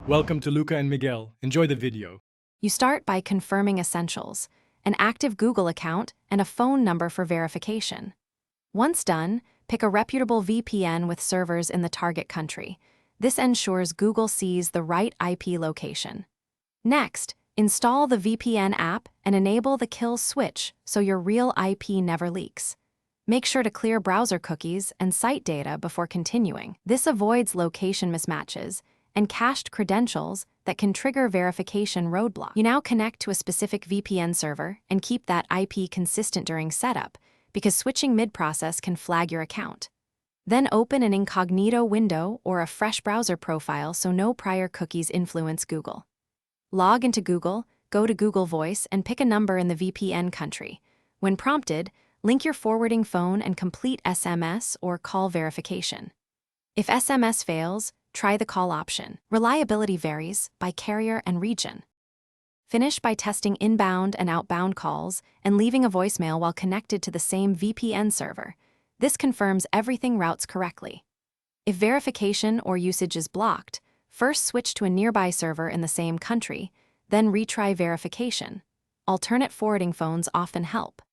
Welcome to Luca and Miguel. Enjoy the video. You start by confirming essentials, an active Google account, and a phone number for verification. Once done, pick a reputable VPN with servers in the target country. This ensures Google sees the right IP location. Next, install the VPN app and enable the kill switch so your real IP never leaks. Make sure to clear browser cookies and site data before continuing. This avoids location mismatches and cached credentials that can trigger verification roadblock. You now connect to a specific VPN server and keep that IP consistent during setup, because switching mid-process can flag your account. Then open an incognito window or a fresh browser profile so no prior cookies influence Google. Log into Google, go to Google Voice, and pick a number in the VPN country. When prompted, link your forwarding phone and complete SMS or call verification. If SMS fails, try the call option. Reliability varies by carrier and region. Finish by testing inbound and outbound calls and leaving a voicemail while connected to the same VPN server. This confirms everything routes correctly. If verification or usage is blocked, first switch to a nearby server in the same country, then retry verification. Alternate forwarding phones often help.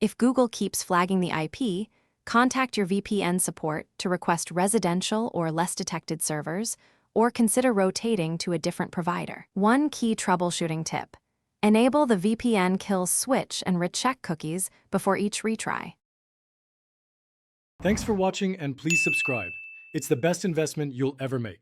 If Google keeps flagging the IP, contact your VPN support to request residential or less detected servers, or consider rotating to a different provider. One key troubleshooting tip: enable the VPN kill switch and recheck cookies before each retry. Thanks for watching and please subscribe. It's the best investment you'll ever make.